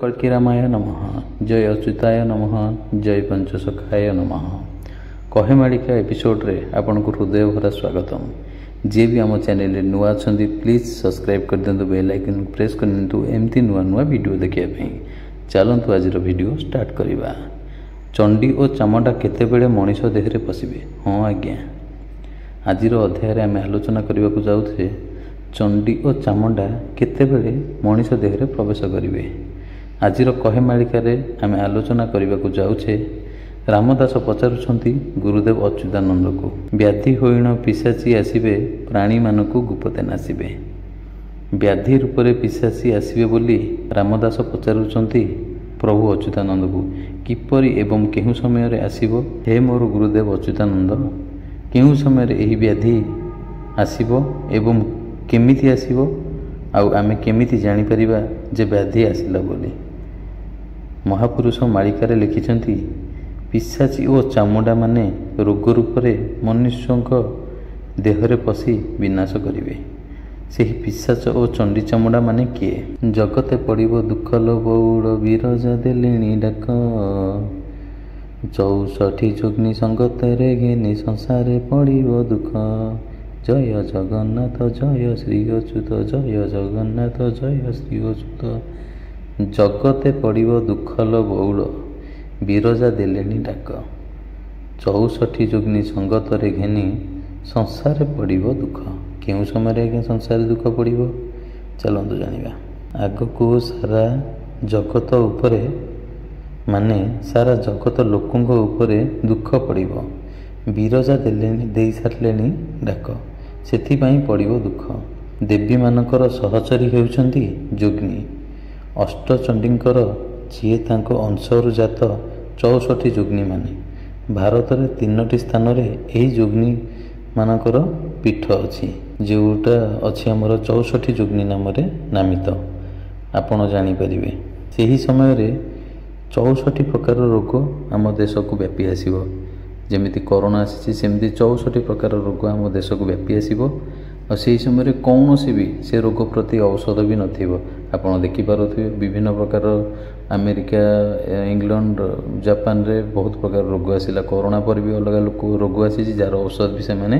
कल्किरामाय नमः। जय अच्युताय नमः। जय पंचसखाय नमः। कहेमालिका एपिसोड रे आपन को हृदय भरा स्वागतम। जे भी आम चैनल रे नुआ अछंती प्लीज सब्सक्राइब कर दिंतु, बेल आइकन प्रेस कर दिंतु एमती नुआ नुआ वीडियो देखिया पई। चलंतु आज वीडियो स्टार्ट करिबा। चंडी और चामुंडा केतेबेले मनीष देह रे पसिबे। हां आज्ञा, आजिर अध्याय रे आमे आलोचना करिबा को जाउथे चंडी और चामुंडा केतेबेले मनीष देह रे प्रवेश करिवे। आजिर कहेमालिका रे आमे आलोचना करिबा को जाउछे रामदास पचारुछंती गुरुदेव अच्युतानंद को, व्याधि होइण पिशाची आसीबे प्राणी मानकु गुपते नासिबे। व्याधि रूप रे पिशाची आसीबे बोली रामदास पचारुछंती प्रभु अच्युतानंद को, किपरि एवं केहु समय रे आसीबो हे मोर गुरुदेव अच्युतानंद, केहु समय रे एही व्याधि आसीबो एवं केमिति आसीबो, आउ आमे केमिति जानि परिबा जे व्याधि आसिला बोली। महापुरुष मालिकारे लिखिछंती पिशाची ओ चामुंडा माने रोग रूप रे मनुष्यंक देहरे पसी विनाश करिवे। सेही पिशाच ओ चंडी चामुंडा माने किए? जगते पड़िबो दुख लो बौड़ विरजा देलेणी डाक, 64 जोग्नि संगतरे घेनी संसारे पड़िबो दुख। जय जगन्नाथ जय श्री अच्युत, जय जगन्नाथ जय श्री अच्युत। जगते पड़िबो दुख लो बौड़ विरजा देलेणी डाक, 64 जोग्नि संगतरे घेनी संसारे पड़िबो दुख। केउं समय आज्ञा संसार दुख पड़िबो चलंतु जानिबा। आगको सारा जगत उपरे माने सारा जगत लोकंक उपरे दुख पड़िबो। विरजा देलेणी देई सारलेणी डाक, सेथि पई पड़िबो दुख। देवी मानकर सहचरी हेउछंती जोग्नि, अष्टचंडींकर जिए तांको अंशरु जात 64 जोग्नि माने। भारत रे 3टी स्थान रे एही जोग्नि मानकर पीठ अछि, जोटा अछि हमर 64 जोग्नि नाम रे नामित। आपण जानि परिबे सेही समय रे 64 प्रकार रोग आम देश को व्यापी आसीबो। जेमिति कोरोना आसी सेमिति 64 प्रकार रोग आम देश को व्यापी आसीबो। और से समय रे कौनसी भी से रोग प्रति औषध भी नथिबो। आपण देखि पारुथिबे विभिन्न प्रकार अमेरिका, इंग्लैंड, जापान रे बहुत प्रकार रोग आसिला। कोरोना पर भी अलग लोक रोग आसी जार औषध भी से माने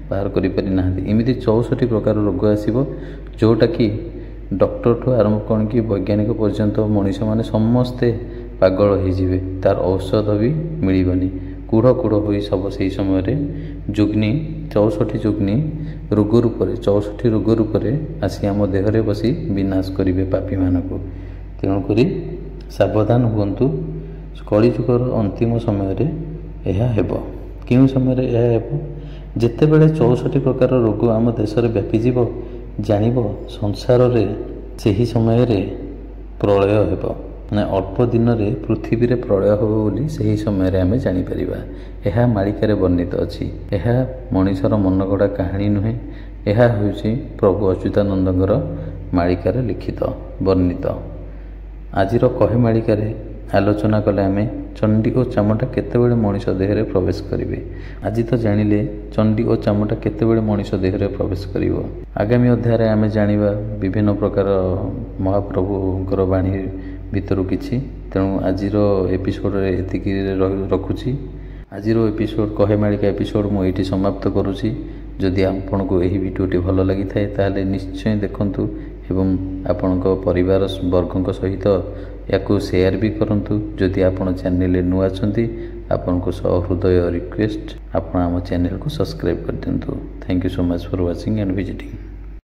बाहर करि पारि नाहंती। एमिति 64 प्रकार रोग आसीबो, जोटा कि डॉक्टर ठू आरंभ कौन कि वैज्ञानिक पर्यंत मनीष माने समस्ते पागल हो जिवे, तार औषध भी मिलबनी। कूढ़ कूढ़ हो सब से समय रे जोग्नि 64 जोग्नि रोग रूप 64 रोग रूप आसी आम देहरे बसी विनाश करिवे पापी मानकु। तेणुकरी सावधान हुंतु। कलिजुगर अंतिम समय रे एहा हेबो। केउं समय रे एहा हेबो? जेतेबेले 64 प्रकार रोग आम देश रे व्यापी जीवो जानिबो संसार रे, सेही समय रे प्रलय हेबो। माने अल्प दिन रे पृथ्वी रे प्रलय हेबो बोली सेही समय रे आमे जानि परिबा। एहा मालिका रे वर्णित अछि। एहा मनीषर मनगढ़ा कहानी नुहे, एहा होउछि प्रभु अच्युतानंदଙ୍କର मालिका रे लिखित वर्णित। आजिर कहेमालिका रे आलोचना कले आमे चंडी और चामुंडा केतेबेले मनीष देह रे प्रवेश करिवे। आज तो जानिले चंडी और चामुंडा केतेबेले मनीष देह रे प्रवेश करिवो। आगामी अध्याय रे आमे जानिबा विभिन्न प्रकार महाप्रभुଙ୍କର बाणी भितरु किछि। तेणु आजिर एपिसोड रे एतिकी रखुछि। आजिर एपिसोड कहेमालिका एपिसोड मु एठी समाप्त करूछि। जदि आपनको एही वीडियोटी भल लागि थाए ताले निश्चय देखंतु एवं आपणक परिवार वर्गଙ୍କ सहित याकु शेयर भी करंतु। जदि आपण चैनल नुआ अछंती आपनको सहृदय रिक्वेस्ट आपण आम चैनल को सब्सक्राइब कर दिंतु। Thank you so much for watching and visiting.